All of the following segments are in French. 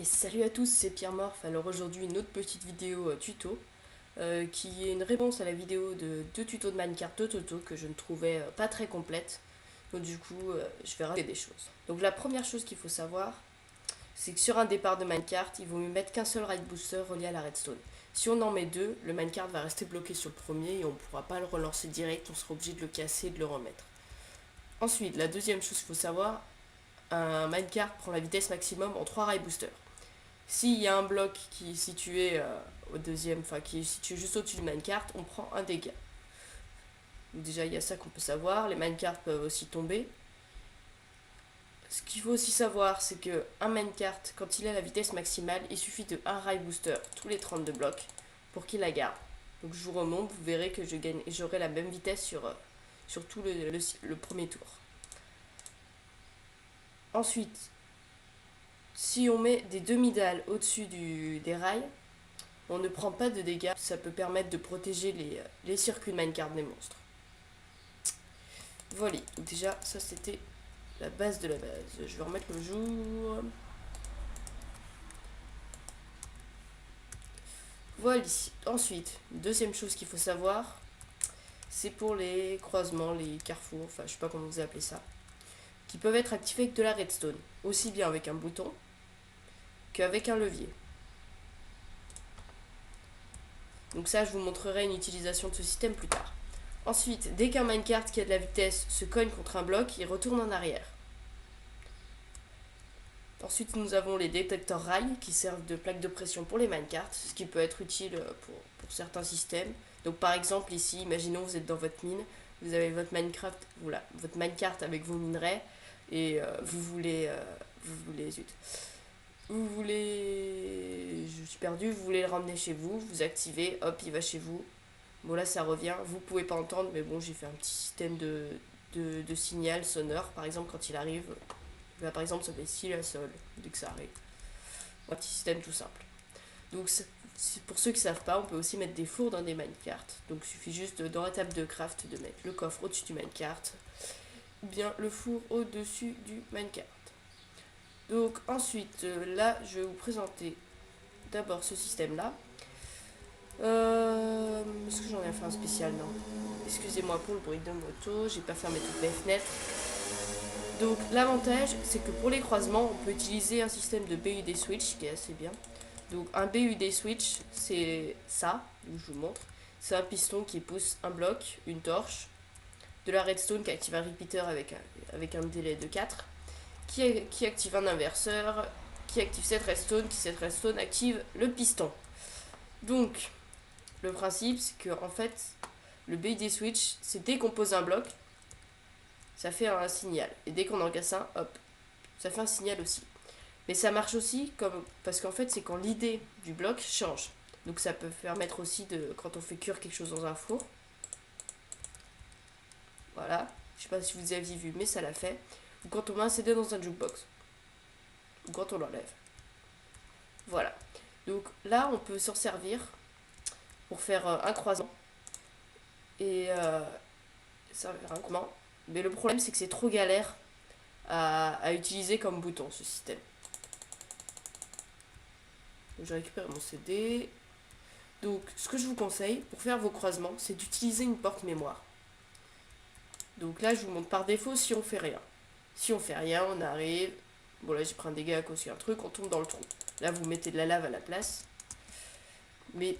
Et salut à tous, c'est Pierre Morph. Alors aujourd'hui une autre petite vidéo tuto qui est une réponse à la vidéo de deux tutos de Minecraft de Toto que je ne trouvais pas très complète. Donc du coup je vais rajouter des choses. Donc la première chose qu'il faut savoir, c'est que sur un départ de Minecraft, il vaut mieux mettre qu'un seul raid booster relié à la redstone. Si on en met deux, le Minecraft va rester bloqué sur le premier et on ne pourra pas le relancer direct, on sera obligé de le casser et de le remettre. Ensuite, la deuxième chose qu'il faut savoir, un Minecraft prend la vitesse maximum en 3 raid boosters. S'il y a un bloc qui est situé au deuxième, enfin qui est situé juste au-dessus du minecart, on prend un dégât. Donc déjà il y a ça qu'on peut savoir. Les minecarts peuvent aussi tomber. Ce qu'il faut aussi savoir, c'est que un minecart, quand il a la vitesse maximale, il suffit de un rail booster tous les 32 blocs pour qu'il la garde. Donc je vous remonte, vous verrez que j'aurai la même vitesse sur tout le premier tour. Ensuite, si on met des demi-dalles au-dessus des rails, on ne prend pas de dégâts, ça peut permettre de protéger les circuits de minecart des monstres. Voilà, donc déjà ça c'était la base de la base. Je vais remettre le jour. Voilà. Ensuite, deuxième chose qu'il faut savoir, c'est pour les croisements, les carrefours, enfin je sais pas comment vous appelez ça, qui peuvent être activés avec de la redstone, aussi bien avec un bouton qu'avec un levier. Donc ça, je vous montrerai une utilisation de ce système plus tard. Ensuite, dès qu'un minecart qui a de la vitesse se cogne contre un bloc, il retourne en arrière. Ensuite, nous avons les détecteurs rails qui servent de plaque de pression pour les minecarts, ce qui peut être utile pour certains systèmes. Donc par exemple ici, imaginons vous êtes dans votre mine, vous avez votre Minecraft, voilà, votre minecart avec vos minerais et vous voulez, je suis perdu, vous voulez le ramener chez vous, vous activez, hop, il va chez vous. Bon là ça revient, vous pouvez pas entendre, mais bon j'ai fait un petit système de signal sonore, par exemple quand il arrive, là, par exemple ça fait si la sol, dès que ça arrive. Un petit système tout simple. Donc pour ceux qui savent pas, on peut aussi mettre des fours dans des minecarts. Donc il suffit juste dans la table de craft de mettre le coffre au-dessus du minecart, ou bien le four au-dessus du minecart. Donc ensuite, là je vais vous présenter d'abord ce système là. Est-ce que j'en ai fait un spécial? Non. Excusez-moi pour le bruit de moto, j'ai pas fermé toutes les fenêtres. Donc l'avantage, c'est que pour les croisements, on peut utiliser un système de BUD switch qui est assez bien. Donc un BUD switch, c'est ça, je vous montre. C'est un piston qui pousse un bloc, une torche, de la redstone qui active un repeater avec un délai de 4, qui active un inverseur, qui active cette redstone active le piston. Donc le principe, c'est que en fait, le BUD switch, c'est dès qu'on pose un bloc, ça fait un signal. Et dès qu'on en casse un, hop, ça fait un signal aussi. Mais ça marche aussi parce qu'en fait, c'est quand l'idée du bloc change. Donc ça peut permettre aussi de, quand on fait cuire quelque chose dans un four. Voilà. Je sais pas si vous aviez vu, mais ça l'a fait. Ou quand on met un CD dans un jukebox. Ou quand on l'enlève. Voilà. Donc là, on peut s'en servir pour faire un croisement. Et servir un croisement. Mais le problème, c'est que c'est trop galère à utiliser comme bouton, ce système. Donc, je récupère mon CD. Donc, ce que je vous conseille pour faire vos croisements, c'est d'utiliser une porte mémoire. Donc là, je vous montre par défaut si on fait rien. Si on fait rien, on arrive. Bon, là, j'ai pris un dégât à cause d'un truc, on tombe dans le trou. Là, vous mettez de la lave à la place. Mais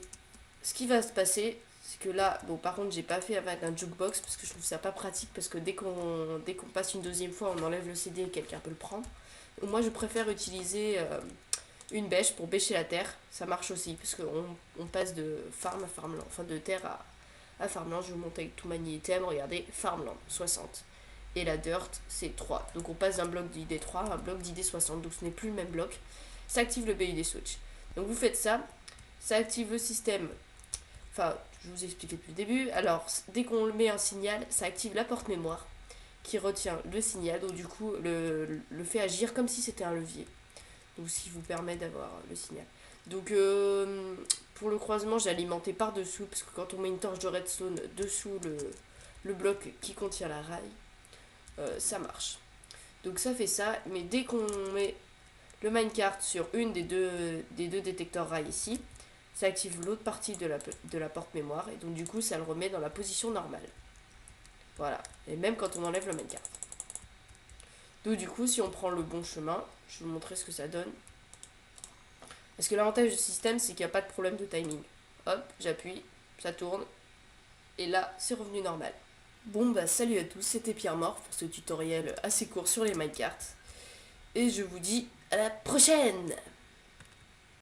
ce qui va se passer, c'est que là, bon, par contre, j'ai pas fait avec un jukebox parce que je trouve ça pas pratique parce que dès qu'on passe une deuxième fois, on enlève le CD et quelqu'un peut le prendre. Donc, moi, je préfère utiliser une bêche pour bêcher la terre. Ça marche aussi parce qu'on passe de farm à farmland, enfin de terre à farmland. Je vais vous montre avec tout mon item. Regardez, farmland 60. Et la dirt, c'est 3. Donc on passe d'un bloc d'ID 3 à un bloc d'ID 60. Donc ce n'est plus le même bloc. Ça active le BUD switch. Donc vous faites ça. Ça active le système. Enfin, je vous ai expliqué depuis le début. Alors, dès qu'on met un signal, ça active la porte mémoire qui retient le signal. Donc du coup, le fait agir comme si c'était un levier. Donc ce qui vous permet d'avoir le signal. Donc pour le croisement, j'ai alimenté par dessous parce que quand on met une torche de redstone dessous le bloc qui contient la rail, ça marche. Donc ça fait ça, mais dès qu'on met le minecart sur une des deux détecteurs rails ici. Ça active l'autre partie de la porte mémoire et donc du coup ça le remet dans la position normale. Voilà, et même quand on enlève le minecart. Donc du coup si on prend le bon chemin, je vais vous montrer ce que ça donne. Parce que l'avantage du système c'est qu'il n'y a pas de problème de timing. Hop, j'appuie, ça tourne, et là c'est revenu normal. Bon bah salut à tous, c'était Pierre Mort pour ce tutoriel assez court sur les minecarts. Et je vous dis à la prochaine!